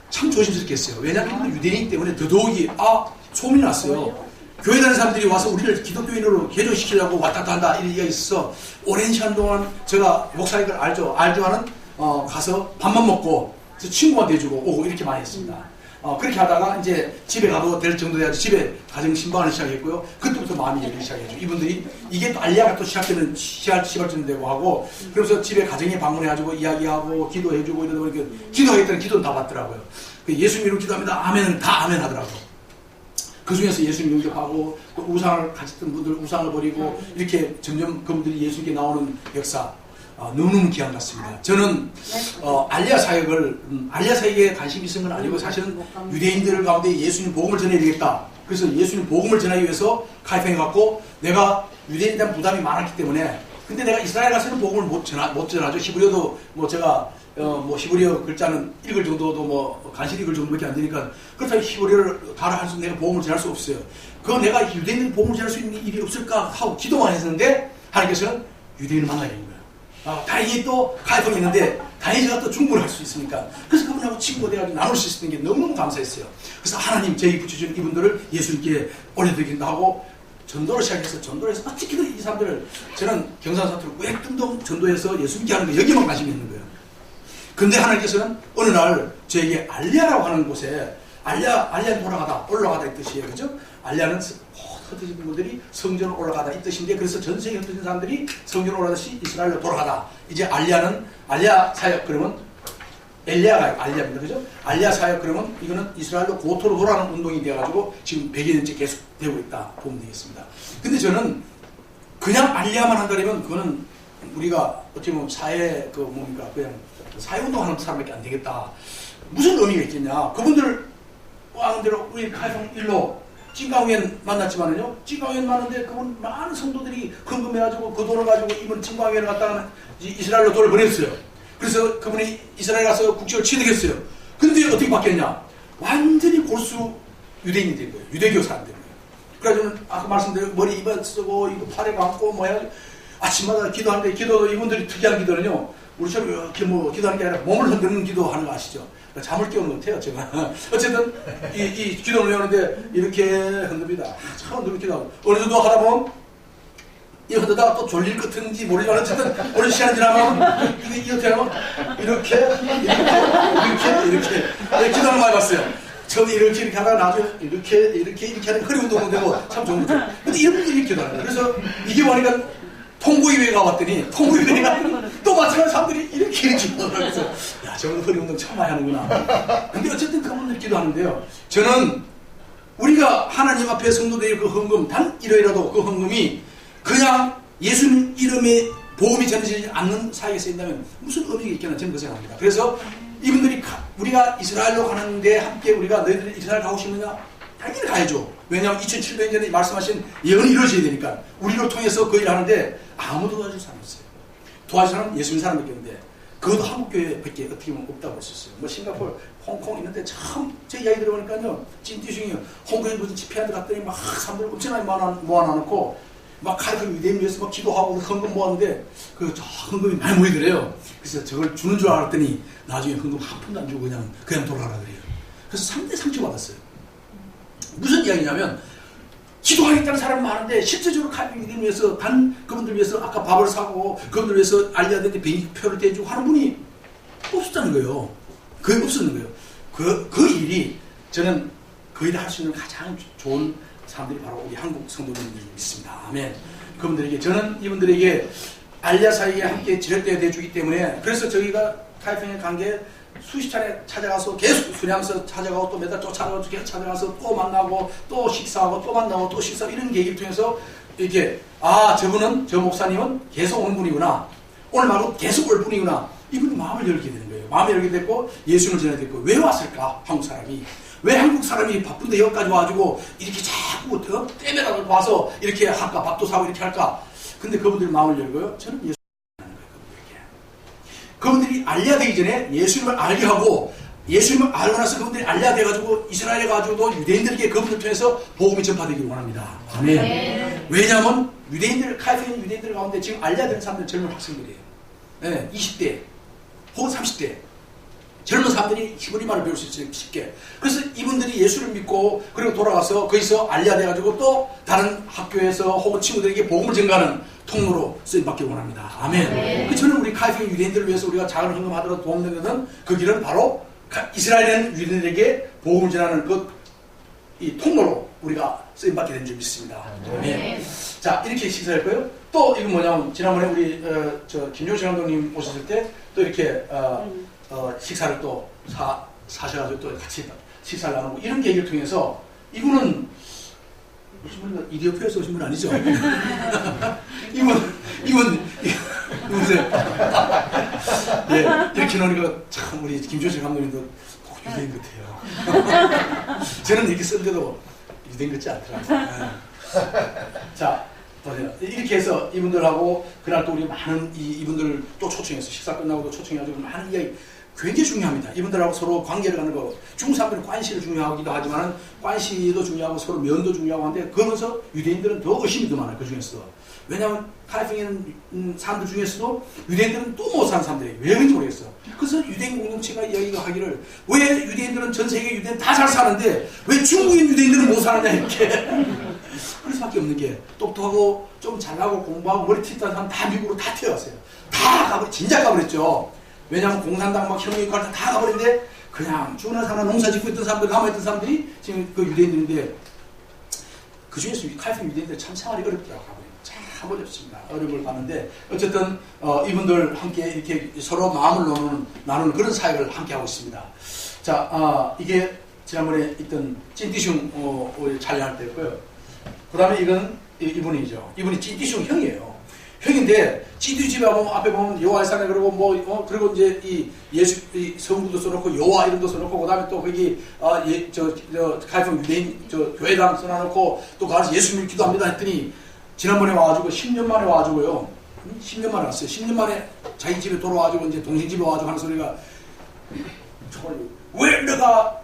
Speaker 1: 참 조심스럽게 했어요. 왜냐하면 유대인 때문에 더더욱이, 소문이 났어요. 교회 다니는 사람들이 와서 우리를 기독교인으로 개종시키려고 왔다 갔다 한다 이런 얘기가 있어서 오랜 시간 동안 제가 목사인 걸 알지만은 가서 밥만 먹고 친구가 돼주고 오고 이렇게 많이 했습니다. 그렇게 하다가 이제 집에 가도 될 정도 돼야지 집에 가정 신방을 시작했고요. 그때부터 마음이 열리기 시작했죠. 이분들이 이게 또 알리아가 또 시발점 되고 하고, 그래서 집에 가정에 방문해가지고 이야기하고 기도해주고 이러다 보니까 기도하겠다는 기도는 다 받더라고요. 예수 믿으러 기도합니다. 아멘은 다 아멘 하더라고요. 그 중에서 예수님 영접하고 또 우상을 가졌던 분들 우상을 버리고 이렇게 점점 그분들이 예수님께 나오는 역사 너무너무 기한 같습니다. 저는 알리아 사역을 알리아 사역에 관심이 있은 건 아니고 사실은 유대인들 가운데 예수님 복음을 전해야 되겠다. 그래서 예수님 복음을 전하기 위해서 카이평에 갔고, 내가 유대인에 대한 부담이 많았기 때문에, 근데 내가 이스라엘 가서는 복음을 못 전하죠. 히브리어도 뭐 제가 히브리어 글자는 읽을 정도도 뭐 간신히 읽을 정도밖에 안 되니까, 그렇다고 히브리어를 가르할 수 내가 복음을 전할 수 없어요. 그거 내가 유대인들 복음을 전할 수 있는 일이 없을까 하고 기도만 했었는데 하나님께서는 유대인을 만나야 되는 거예요. 다행히 또 카이평이 있는데 다행히 제가 또 중국을 할 수 있으니까, 그래서 그분하고 친구가 돼가지고 나눌 수 있었던 게 너무너무 감사했어요. 그래서 하나님 저희 붙여준 이분들을 예수님께 올려드리기도 하고 전도를 시작해서 전도를 해서 어떻게든 이 사람들을, 저는 경상사투를 왜 전도해서 예수님께 하는 거 여기만 관심이 있는 거예요. 근데 하나님께서는 어느 날 저에게 알리아라고 하는 곳에 알리아는 올라가다 이 뜻이에요. 그죠? 알리아는 흩어진 분들이 성전으로 올라가다 이 뜻인데, 그래서 전 세계 흩어진 사람들이 성전으로 올라가듯이 이스라엘로 돌아가다. 이제 알리아 사역 그러면 엘리야가 알리아입니다. 그죠? 알리아 사역 그러면 이거는 이스라엘로 고토로 돌아가는 운동이 되어가지고 지금 100여 년째 계속 되고 있다 보면 되겠습니다. 근데 저는 그냥 알리아만 한다면 그거는 우리가 어떻게 보면 사회 그냥 사회운동하는 사람밖에 안 되겠다. 무슨 의미가 있겠냐. 그분들 하는 대로 우리 카이평 일로 찐광위원 만났지만은요, 찐광위원 만났는데 그분 많은 성도들이 헌금해가지고 그 돈을 가지고 이번 찐광위원을 갖다가 이스라엘로 돈을 보냈어요. 그래서 그분이 이스라엘 가서 국적을 취득했어요. 근데 어떻게 바뀌었냐? 완전히 골수 유대인이 된 거예요. 유대교 사람 된 거예요. 그래가지고 아까 말씀드린 머리 입에 쓰고 이거 팔에 감고 뭐야, 아침마다 기도하는데, 기도 이분들이 특이한 기도는요, 우리처럼 이렇게 기도하는 게 아니라 몸을 흔드는 기도하는 거 아시죠? 잠을 깨우는 것 같아요, 제가. 어쨌든, 이 기도를 외우는데, 이렇게 흔듭니다. 참 흔들고 기도하고. 어느 정도 하다 보면, 이거 흔들다가 또 졸릴 것 같은지 모르지만, 어쨌든, 어느 시간 지나면, 이렇게 하면, 이렇게 기도하는 거 많이 봤어요. 처음에 이렇게 하다가 나중에 이렇게 하는 허리 운동도 되고, 참 좋은 거죠. 근데 이런 분들이 이렇게 기도하는 거예요. 그래서, 이게 보니까, 통구이회에 가봤더니 또 마찬가지 사람들이 이렇게 기도하면서, 야, 저건 허리 운동 처음 많이 하는구나. 근데 어쨌든 그분들 기도하는데요, 저는 우리가 하나님 앞에 성도들의 그 헌금, 단 1회라도 그 헌금이 그냥 예수님 이름에 복음이 전해지지 않는 사이에 쓰인다면 무슨 의미가 있겠나, 저는 그 생각합니다. 그래서 이분들이 우리가 이스라엘로 가는데 함께 우리가 너희들 이스라엘 가고 싶느냐? 당연히 가야죠. 왜냐하면 2700년 전에 말씀하신 예언이 이루어져야 되니까. 우리를 통해서 그 일을 하는데 아무도 도와줄 사람이 없어요. 도와줄 사람은 예수 믿는 사람밖에 없는데, 그것도 한국교회밖에 어떻게 보면 없다고 할 수 있어요. 뭐 싱가포르, 홍콩 있는데 참 제 이야기 들어보니까요, 찐띠중이에요. 홍콩에 무슨 집회하는데 갔더니 막 사람들 엄청나게 모아놔놓고 막 카이평 유대인 위해서 막 기도하고 헌금 모았는데 그 헌금이 많이 모이더래요. 그래서 저걸 주는 줄 알았더니 나중에 헌금 한 푼도 안 주고 그냥 돌아가라 그래요. 그래서 3대 상처받았어요. 무슨 이야기냐면, 기도하겠다는 사람이 많은데 실제적으로 카이평 유대인 위해서 그분들 위해서 아까 밥을 사고 그분들 위해서 알리아한테 비행기표를 대주고 하는 분이 없었다는 거예요. 그게 없었는 거예요. 그 일이, 저는 그 일을 할 수 있는 가장 좋은 사람들이 바로 우리 한국 성도님들이 있습니다. 아멘. 그분들에게, 저는 이분들에게 알리아 사이에 함께 지렛대가 되어주기 때문에, 그래서 저희가 카이평에 간 게 수십 차례 찾아가서 계속 수량서 찾아가고 또 매달 쫓아가고 계속 찾아가서 또 만나고 또 식사하고 또 만나고 또 식사하고 이런 계기를 통해서 이렇게, 저 목사님은 계속 오는 분이구나, 오늘 말로 계속 올 분이구나, 이분이 마음을 열게 되는 거예요. 마음을 열게 됐고 예수를 전해야 됐고. 왜 왔을까? 한국 사람이 왜 한국 사람이 바쁜데 여기까지 와가지고 이렇게 자꾸 떼매라고 와서 이렇게 할까? 밥도 사고 이렇게 할까? 근데 그분들 마음을 열고요, 저는 예수 그분들이 알리아 되기 전에 예수님을 알게 하고, 예수님을 알고 나서 그분들이 알리아 돼가지고 이스라엘에 가지고도 유대인들에게 그분들 통해서 복음이 전파되기를 원합니다. 아멘. 네. 왜냐하면 카이평 유대인들 가운데 지금 알리아 되는 사람들 젊은 학생들이에요. 네, 20대 혹은 30대 젊은 사람들이 히브리말을 배울 수 있어요, 쉽게. 그래서 이분들이 예수를 믿고 그리고 돌아가서 거기서 알리아 돼가지고 또 다른 학교에서 혹은 친구들에게 복음을 전가하는 통로로 쓰임받기를 원합니다. 아멘. 네. 저는 우리 카이평 유대인들을 위해서 우리가 작은 헌금하더라도 도움되는 그 길은 바로 이스라엘은 유대인에게 복음을 전하는 이 통로로 우리가 쓰임받게 된 줄 믿습니다. 네. 자, 이렇게 식사했고요. 또 이건 뭐냐면 지난번에 우리 김효신 감독님 오셨을 때 또 이렇게 식사를 또 사셔가지고 또 같이 식사를 나누고 이런 계기를 통해서 이분은 무슨 분인가 이디오피아에서 오신 분 아니죠? 이분 네, 이렇게 나오니까 참 우리 김효신 감독님도 꼭 유대인 같아요. 저는 이렇게 쓴데도 유대인 같지 않더라고요. 네. 자, 보세요. 이렇게 해서 이분들하고 그날 또 우리 많은 이분들 또 초청해서 식사 끝나고도 초청해가지고 많은 이야기 굉장히 중요합니다. 이분들하고 서로 관계를 갖는 거. 중국 사람들은 관시를 중요하기도 하지만 관시도 중요하고 서로 면도 중요하고 한데 그러면서 유대인들은 더 의심이 더 많아요. 그 중에서도. 왜냐하면 카이핑에 있는 사람들 중에서도 유대인들은 또 못 사는 사람들이에요. 왜 그런지 모르겠어요. 그래서 유대인 공동체가 이야기가 하기를 왜 유대인들은 전 세계 유대인 다 잘 사는데 왜 중국인 유대인들은 못 사느냐 이렇게. 그럴 수밖에 없는 게 똑똑하고 좀 잘나고 공부하고 머리 튀던 사람 다 미국으로 다 튀어갔어요. 다 가버렸죠. 진작 가버렸죠. 왜냐하면 공산당 막 혁명이고 다 가버렸는데 그냥 죽으나 사나 농사 짓고 있던 사람들 남아있던 사람들이 지금 그 유대인들인데 그 중에서 칼빈 유대인들 참 생활이 어렵더라고요. 참 어렵습니다. 어려움을 받는데 어쨌든 이분들 함께 이렇게 서로 마음을 나누는 그런 사역을 함께 하고 있습니다. 자, 이게 지난번에 있던 찐띠슝 촬영할 때였고요. 그 다음에 이분이죠. 이분이 찐띠슝 형이에요. 형인데 찐띠 집에 보면 앞에 보면 여호와의 산에 그리고 그리고 이제 이 예수 이 성구도 써놓고 여호와 이름도 써놓고 그 다음에 또 거기 가이펑 유대인 교회당 써놔놓고 또 가서 예수 믿고 기도합니다 했더니 지난번에 와가지고 10년 만에 와가지고요. 10년 만에 왔어요. 10년 만에 자기 집에 돌아와가지고 이제 동생 집에 와가지고 하는 소리가 왜 내가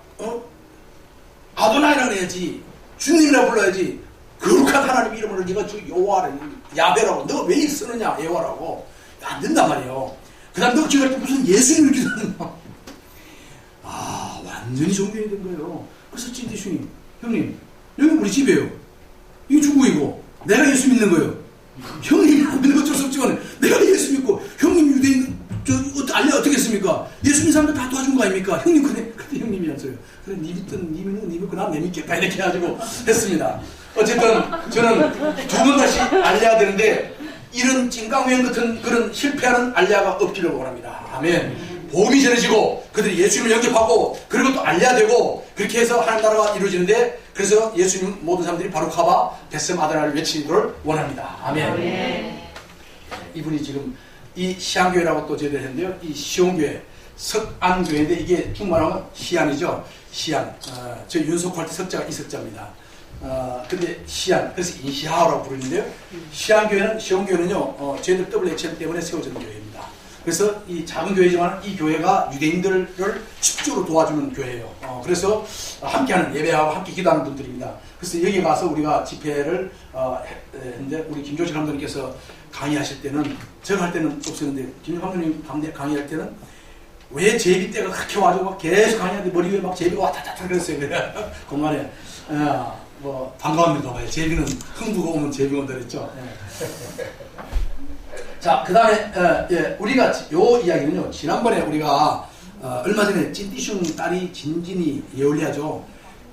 Speaker 1: 아도나이라 그래야지 주님이라 불러야지 거룩한 하나님 이름으로 네가 저 여호와를 야베라고 너가 왜 쓰느냐 여호와라고 안 된단 말이에요. 그 다음 너 기도할 때 무슨 예수님을 기도하는 거. 아 완전히 종교인이 된 거예요. 그래서 찐띠슈님 형님 여기 우리 집이에요. 이거 중국이고 내가 예수 믿는 거예요. 형님이 안 믿는 어쩔 수 없지만 내가 예수 믿고 형님 유대인 알려 어떻게 했습니까? 예수 믿는 사람들 다 도와준 거 아닙니까? 형님 그때 형님이 ans어요. 그래 니 믿고 난 내 믿겠다 이렇게 해가지고 했습니다. 어쨌든 저는 두 번 다시 알려야 되는데 이런 찐깡맨 같은 그런 실패하는 알려가 없기를 원합니다. 아멘. 복음이 전해지고 그들이 예수님을 영접하고 그리고 또 알려야 되고 그렇게 해서 하나님 나라가 이루어지는데 그래서 예수님 모든 사람들이 바루카바 베셈 아다나를 외치기를 원합니다. 아멘. 아멘. 이분이 지금 이 시안교회라고 또 제대로 했는데요. 이 시온교회 석안교회인데 이게 중국말하면 시안이죠. 시안. 저 윤석할 때 석자가 이 석자입니다. 근데 시안, 그래서 인시하오라고 부르는데요. 시안교회는, 시온교회는요, 쟤들 WHM 때문에 세워진 교회입니다. 그래서 이 작은 교회지만 이 교회가 유대인들을 집중으로 도와주는 교회예요. 그래서 함께하는 예배하고 함께 기도하는 분들입니다. 그래서 여기 가서 우리가 집회를 했는데 우리 김조실 감독님께서 강의하실 때는 제가 할 때는 없었는데 김 감독님 강의할 때는 왜 제비 때가 그렇게 와가지고 막 계속 강의하는데 머리 위에 막 제비가 왔다갔다 그랬어요. 공간에 뭐 반가운 일도 봐요. 제비는 흥부가 오면 제비가 온다 그랬죠. 자, 그 다음에 우리가 요 이야기는요. 지난번에 우리가 얼마 전에 찐띠슝 딸이 진진이 예올리아죠.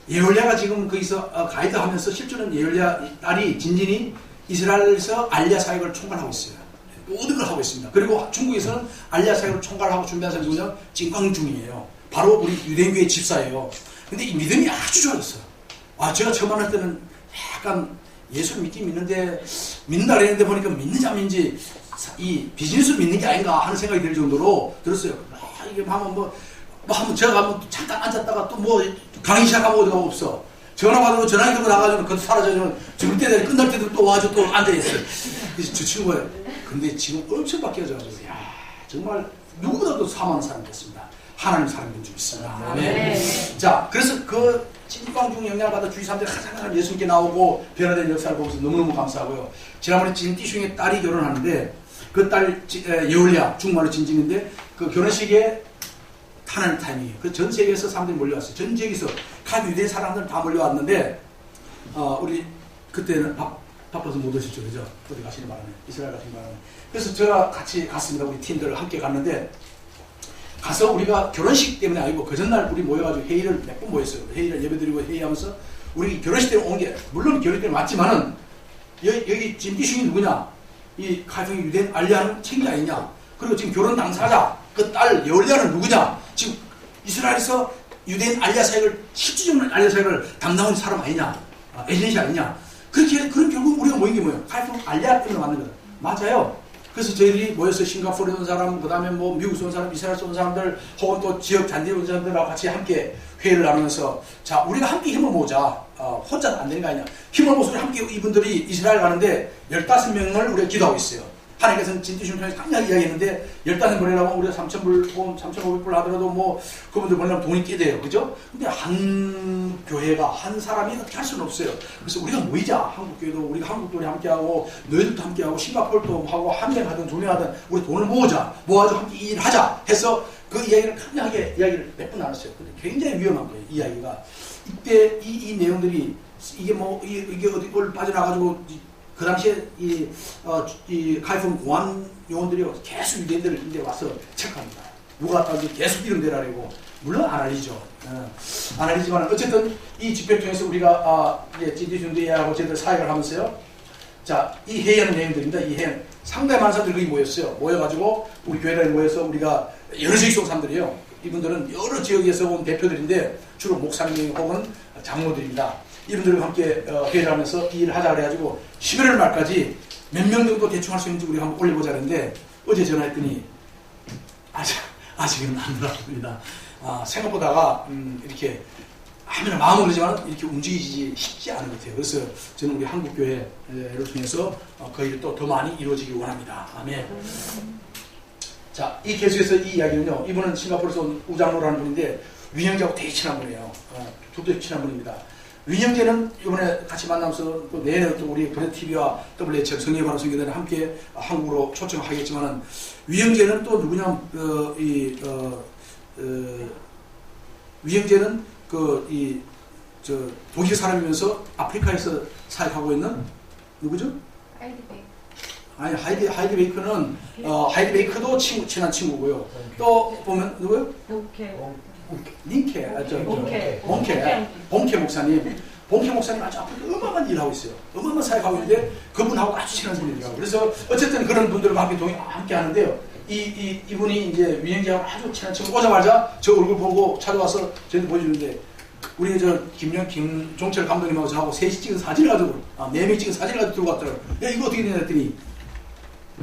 Speaker 1: 예올리아가 지금 거기서 가이드하면서 실제로는 예올리아 딸이 진진이 이스라엘에서 알리아 사역을 총괄하고 있어요. 모든 걸 하고 있습니다. 그리고 중국에서는 알리아 사역을 총괄하고 준비한 사람이 누구냐? 찐광중이에요. 바로 우리 유대인교회 집사예요. 근데 이 믿음이 아주 좋아졌어요. 제가 처음 만날 때는 약간 예수를 믿긴 믿는데 믿는다 그랬는데 보니까 믿는지 안 믿는지 이 비즈니스를 믿는 게 아닌가 하는 생각이 들 정도로 들었어요. 이게 하면 한번 제가 한번 잠깐 앉았다가 또 뭐 강의 시작하고 어디가 없어. 전화 받으면 전화기 들고 나가지고 그것도 사라져주면 죽을 때 끝날 때도 또 와가지고 또 앉아있어요. 그래서 저 친구가 근데 지금 엄청 바뀌어져가지고 정말 누구보다도 사모하는 사람이 됐습니다. 하나님 사람인 줄 믿습니다. 네. 자, 그래서 그 찐광중 영향을 받아 주위 사람들이 항상 예수님께 나오고 변화된 역사를 보면서 너무너무 감사하고요. 지난번에 찐띠슝의 딸이 결혼하는데 그 딸 예올리아 중국말로 진진인데 그 결혼식에 타는 타이밍이에요. 그 전 세계에서 사람들이 몰려왔어요. 전 세계에서 각 유대인 사람들 다 몰려왔는데 우리 그때는 바빠서 못 오셨죠, 그죠? 어디 가시는 바람에 이스라엘 가시는 바람에. 그래서 제가 같이 갔습니다. 우리 팀들 함께 갔는데 가서 우리가 결혼식 때문에 아니고 그 전날 우리 모여가지고 회의를 몇 번 모였어요. 회의를 예배드리고 회의하면서 우리 결혼식 때문에 온 게 물론 결혼식 때문에 왔지만은 여기 지금 이슈이 누구냐? 이 가정이 유대인 알리아는 책임이 아니냐? 그리고 지금 결혼 당사자 그 딸 여울리아는 누구냐? 지금 이스라엘에서 유대인 알리아 사역을 실질적으로 알리아 사역을 담당하는 사람 아니냐? 에전시 아니냐? 그럼 결국 우리가 모인 게 뭐예요? 가이프 알리아 때문에 만든 거예요. 맞아요. 그래서 저희들이 모여서 싱가포르에 온 사람, 그 다음에 뭐 미국에서 온 사람, 이스라엘에서 온 사람들, 혹은 또 지역 잔디에 온 사람들하고 같이 함께 회의를 나누면서, 자, 우리가 함께 힘을 모으자. 혼자는 안 되는 거 아니냐. 힘을 모아서 함께 이분들이 이스라엘 가는데 15명을 우리가 기도하고 있어요. 하나님께서는 진주신 통해서 강하게 이야기했는데 15보내라고 우리가 3,000불, 3,500불 하더라도 뭐 그분들 보내면 돈이 꽤 돼요. 그죠? 근데 한 교회가 한 사람이 어떻게 할 수는 없어요. 그래서 우리가 모이자. 한국교회도 우리가 한국들이 함께하고 너희들도 함께하고 싱가포르도 하고 한 명 하든 두 명 하든 우리 돈을 모으자. 모아서 함께 일하자 해서 그 이야기를 강하게 이야기를 몇 번 나눴어요. 근데 굉장히 위험한 거예요. 이 이야기가. 이때 이 내용들이 이게 뭐 이게 어디 빠져나가지고 그 당시에 이 카이폰 공안 요원들이 계속 유대인들을 이제 와서 체크합니다. 누가 왔다고 계속 이름 대라고. 물론 안 알리죠. 안 알리지만 어쨌든 이 집회를 통해서 우리가 이제 찐디순대하고 저희들 사역을 하면서요. 자, 이 회의하는 내용들입니다. 이 회의 상당히 많은 사람들이 거기 모였어요. 모여가지고 우리 교회에 모여서 우리가 여러 지역 속 사람들이에요. 이분들은 여러 지역에서 온 대표들인데 주로 목사님 혹은 장로들입니다. 이분들과 함께 회의를 하면서 이 일을 하자 그래가지고 11월 말까지 몇 명 정도 대충 할 수 있는지 우리가 한번 올려보자 했는데 어제 전화했더니 아직은 안 들어갑니다. 생각보다가 이렇게 하면 마음은 그러지만 이렇게 움직이지 쉽지 않은 것 같아요. 그래서 저는 우리 한국교회를 통해서 그 일이 또 더 많이 이루어지기 원합니다. 아멘. 자, 이 계속해서 이 이야기는요. 이분은 싱가포르에서 온 우장로라는 분인데 위형제하고 되게 친한 분이에요. 둘도 친한 분입니다. 위형제는 이번에 같이 만나면서 또 내년에 또 우리 브레TV와 WHL 성령의 선교단에 함께 한국으로 초청하겠지만은 위형제는 또 누구냐, 위형제는 독일 사람이면서 아프리카에서 사역하고 있는 누구죠? 아니, 하이디 베이커는, 하이디 베이커도 친한 친구고요. 또 보면, 누구요? 본케 목사님. 본케 목사님 아주 앞으로 어마어마한 일을 하고 있어요. 어마어마한 사역하고 있는데, 그분하고 아주 친한 분이더라고요. 그래서, 어쨌든 그런 분들과 함께 하는데요. 이분이 이제 위행자하고 아주 친한 친구 오자마자 저 얼굴 보고 찾아와서 저희한테 보여주는데, 우리 김종철 감독님하고 저하고 셋이 찍은 사진을 가지고, 4명이 찍은 사진을 가지고 들고 왔더라고요. 야, 이거 어떻게 되냐 했더니,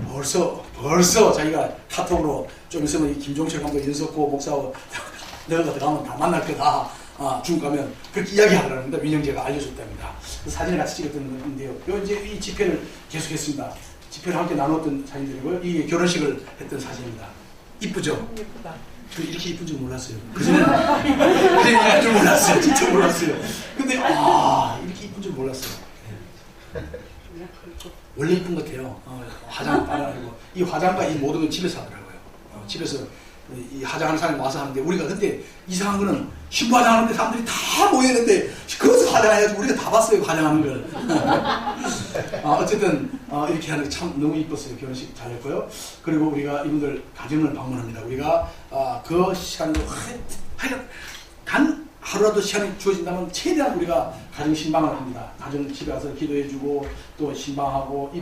Speaker 1: 벌써 자기가 카톡으로 좀 있으면 이 김종철 감독, 윤석호 목사하고 너가 들어가면 다 만날 거다. 중국 가면 그렇게 이야기하더라는데 민영재가 알려줬답니다. 그 사진을 같이 찍었던 건데요. 이제 이 집회를 계속했습니다. 집회를 함께 나눴던 사진들이고요. 이 결혼식을 했던 사진입니다. 이쁘죠? 예쁘다. 저 이렇게 이쁜 줄 몰랐어요. 그전에 이럴 줄 몰랐어요. 진짜 몰랐어요. 근데 이렇게 이쁜 줄 몰랐어요. 원래 이쁜 것 같아요. 화장 따라하고 이 화장과 이 모든 건 집에서 하더라고요. 집에서 이 화장하는 사람이 와서 하는데 우리가 근데 이상한 거는 신부 화장하는데 사람들이 다 모였는데 그것을 화장해야지 우리가 다 봤어요. 화장하는 걸. 어쨌든 이렇게 하는 게 참 너무 이뻤어요. 결혼식 잘했고요. 그리고 우리가 이분들 가정을 방문합니다. 우리가 그 시간으로 단 하루라도 시간이 주어진다면 최대한 우리가 가정 신방을 합니다. 가정 집에 가서 기도해주고 또 신방하고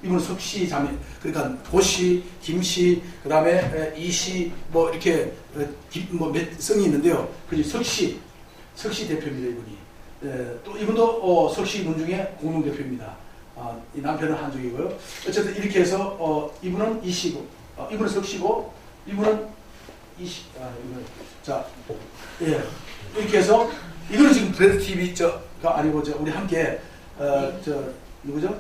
Speaker 1: 이분은 석씨 자매, 그러니까 도씨, 김씨, 그 다음에 이씨, 뭐 이렇게 몇 성이 있는데요. 그 석씨 대표입니다. 이분이. 또 이분도 석씨 문 중에 공동 대표입니다. 이 남편은 한족이고요. 어쨌든 이렇게 해서 이분은 이씨고, 이분은 석씨고, 이분은 이씨, 자, 예. 이렇게 해서 이거는 지금 브레TV가 아니고 우리 함께 누구죠?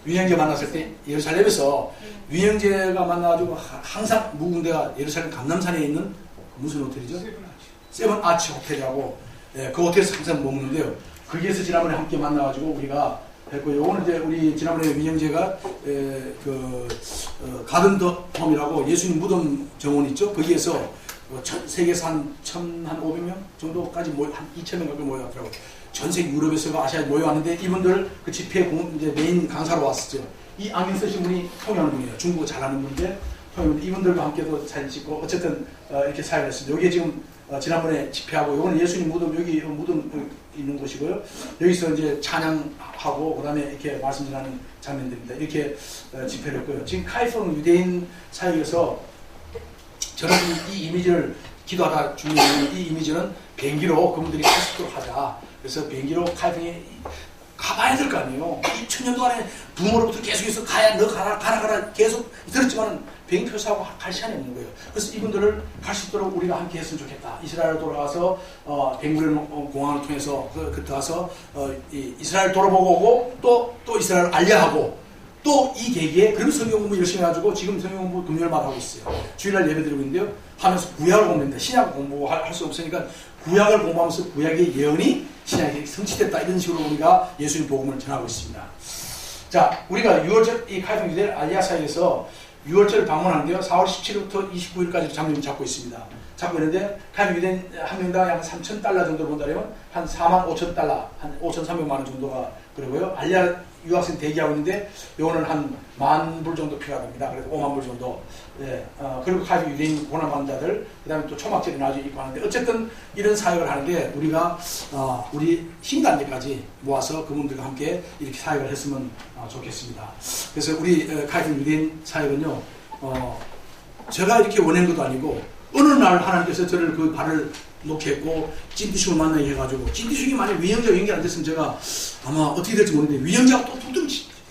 Speaker 1: 위형제 만났을 때 예루살렘에서 위형제가 만나가지고 항상 묵은 데가 예루살렘 감람산에 있는 무슨 호텔이죠? 세븐 아치 호텔이라고 그 호텔에서 항상 머무는데요. 거기에서 지난번에 함께 만나가지고 우리가 했고요. 오늘 이제 우리 지난번에 위형제가 가든 더 홈이라고 예수님 무덤 정원 있죠? 거기에서 전 세계에서 한 1,500명 정도까지 한 2,000명 가까이 모여왔더라고요. 전 세계 유럽에서 아시아에 모여왔는데 이분들 그 집회 이제 메인 강사로 왔었죠. 이 안경 쓰신 분이 통역하는 분이에요. 중국어 잘하는 분인데 이분들과 함께도 사진 찍고 어쨌든 이렇게 사역을 했습니다. 여기 지금 지난번에 집회하고 이거는 예수님 무덤 여기 무덤 있는 곳이고요. 여기서 이제 찬양하고 그다음에 이렇게 말씀 전하는 장면들입니다. 이렇게 집회를 했고요. 지금 카이펑 유대인 사역에서 저는 이 이미지를 기도하다 중요한 이 이미지는 비행기로 그분들이 갈 수 있도록 하자. 그래서 비행기로 카이펑에 가봐야 될 거 아니에요. 2000년 동안에 부모로부터 계속해서 가야 너 가라 계속 들었지만 비행기 표 사고 갈 시간이 없는 거예요. 그래서 이분들을 갈 수 있도록 우리가 함께 했으면 좋겠다. 이스라엘 돌아가서 벵구리온 공항을 통해서 그때 가서 이스라엘 돌아보고 오고 또 이스라엘 알려하고 또 이 계기에 그리고 성경 공부 열심히 해가지고 지금 성경 공부 금요일마다 하고 있어요. 주일날 예배 드리고 있는데요. 하면서 구약을 공부합니다. 신약 공부할 수 없으니까 구약을 공부하면서 구약의 예언이 신약에 성취됐다. 이런 식으로 우리가 예수님 복음을 전하고 있습니다. 자, 우리가 6월절 이 카이펑 유대 알리아 사이에서 6월절 방문하는데요. 4월 17일부터 29일까지 장면 잡고 있습니다. 잡고 있는데 카이펑 유대인 한 명당 약 3,000달러 정도로 본다면 한 45,000달러, 한 5,300만 원 정도가 그러고요. 알리아 유학생 대기하고 있는데 요거는 한 10,000불 정도 필요합니다. 그래서 50,000불 정도. 예, 그리고 카이펑 유대인 고난받는 자들, 그 다음에 또 초막절이 나중에 있고 하는데 어쨌든 이런 사역을 하는데 우리가 우리 힘단계까지 모아서 그분들과 함께 이렇게 사역을 했으면 좋겠습니다. 그래서 우리 카이펑 유대인 사역은요, 제가 이렇게 원하는 것도 아니고 어느 날 하나님께서 저를 그 발을 놓게 했고 찐디숙을 만나게 해가지고 찐디숙이 만약 위영자가 연결 안 됐으면 제가 아마 어떻게 될지 모르는데 위영자가 또 툭툭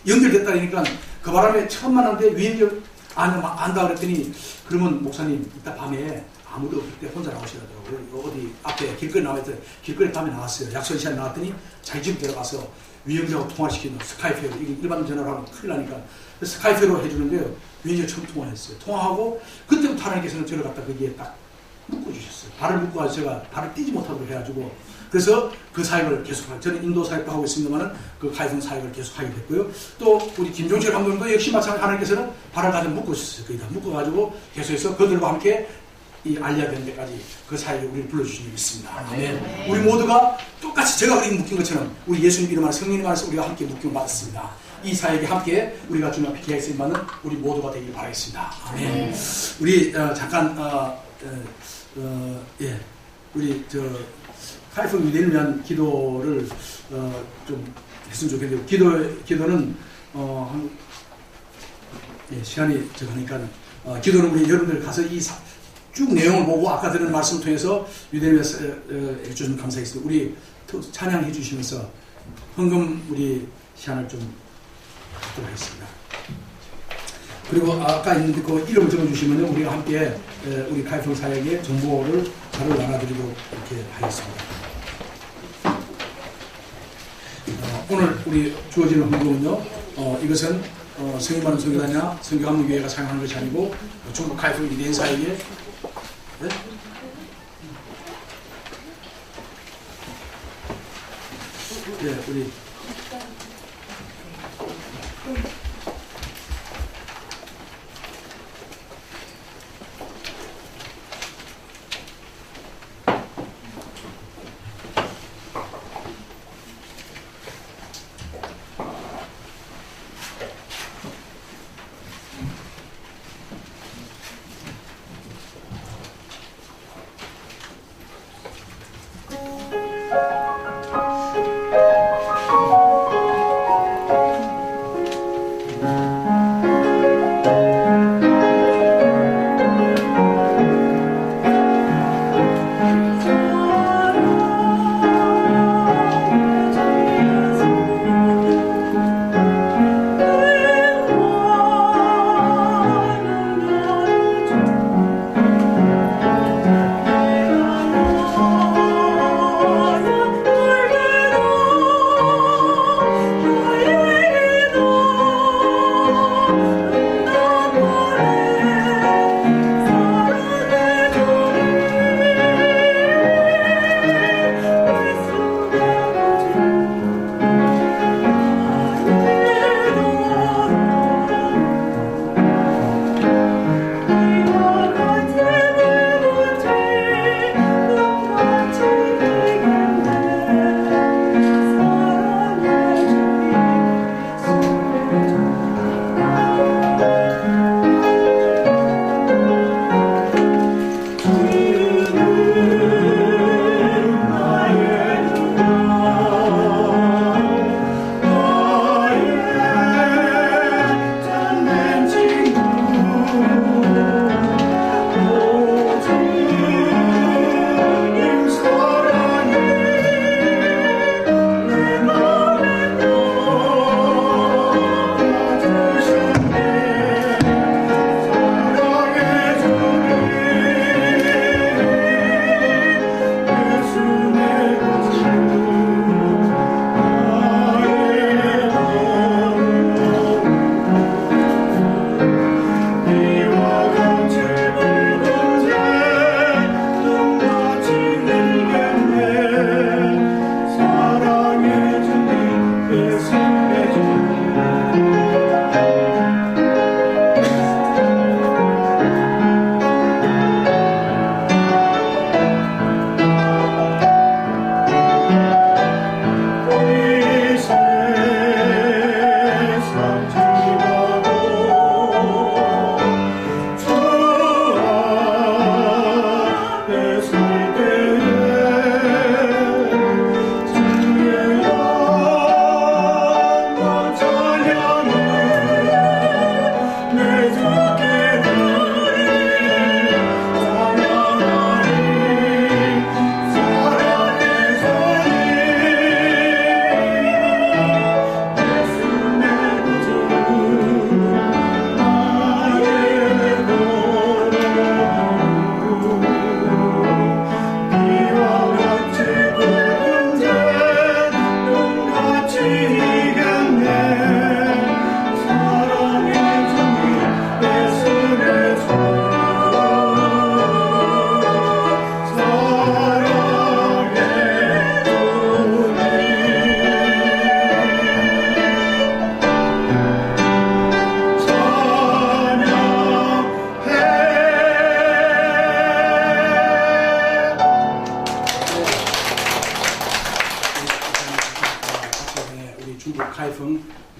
Speaker 1: 연결됐다 그러니까 그 바람에 처음 만났는데 위영자 안다 그랬더니 그러면 목사님 이따 밤에 아무도 없을 때 혼자 나오시더라고요. 어디 앞에 길거리 나와있더니 길거리 밤에 나왔어요. 약속 시간에 나왔더니 자기 집 들어가서 위영자하고 통화를 시키는 스카이프로 일반 전화로 하면 큰일 나니까 스카이프로 해주는데요. 위영자가 처음 통화했어요. 통화하고 그때부터 하나님께서는 저를 갖다 거기에 딱 묶어주셨어요. 발을 묶어가지고 제가 발을 띄지 못하도록 해가지고 그래서 그 사역을 계속하고 저는 인도 사역도 하고 있습니다만 그 카이펑 사역을 계속하게 됐고요. 또 우리 김종철 감독님도 역시 마찬가지로 하나님께서는 발을 가지고 묶어주셨어요. 거기다 묶어가지고 계속해서 그들과 함께 이 알리아 된 데까지 그 사역에 우리를 불러주신 일이 있습니다. 네. 우리 모두가 똑같이 제가 우리 묶인 것처럼 우리 예수님 이름 안에서 성령님 안에서 우리가 함께 묶임을 받았습니다. 이 사역에 함께 우리가 주님 앞에 기회가 있으면 받는 우리 모두가 되길 바라겠습니다. 아멘. 우리 잠깐 예, 우리 카이펑 유대인을 위한 기도를 좀 했으면 좋겠는데요. 기도는 예, 시간이 적으니까 기도는 우리 여러분들 가서 이 쭉 내용을 보고 아까 들은 말씀을 통해서 유대인에서 해주시면 감사하겠습니다. 우리 찬양해 주시면서 헌금 우리 시간을 좀 갖도록 하겠습니다. 그리고 아까 있는 그 이름을 적어주시면 우리가 함께 우리 카이펑 사역의 정보를 바로 나눠드리도록 이렇게 하겠습니다. 오늘 우리 주어지는 헌금은요, 이것은 성경받는 선교단이나 성교학문교회가 사용하는 것이 아니고 중국 카이펑 유대인 사역의 네? 네, 우리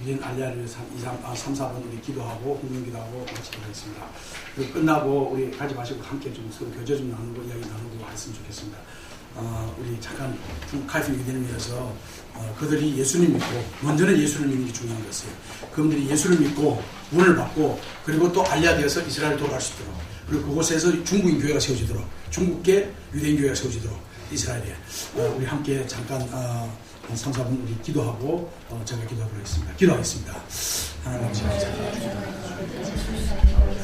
Speaker 1: 유대인 알리아를 위해서 3, 4분 우리 기도하고 공동 기도하고 마치도록 하겠습니다. 그리고 끝나고 우리 가지 마시고 함께 좀 서로 교제 좀 나누고 이야기 나누고 했으면 좋겠습니다. 우리 잠깐 카이프 유대인을 위해서 그들이 예수님 믿고 먼저는 예수를 믿는 게 중요한 것이에요. 그분들이 예수를 믿고 문을 받고 그리고 또 알리아되어서 이스라엘을 돌아갈 수 있도록 그리고 그곳에서 중국인 교회가 세워지도록 중국계 유대인 교회가 세워지도록 이스라엘에 우리 함께 잠깐 한 3, 4분 우리 기도하고 제가 기도하도록 하겠습니다. 기도하겠습니다. 하나님 아버지 감사합니다.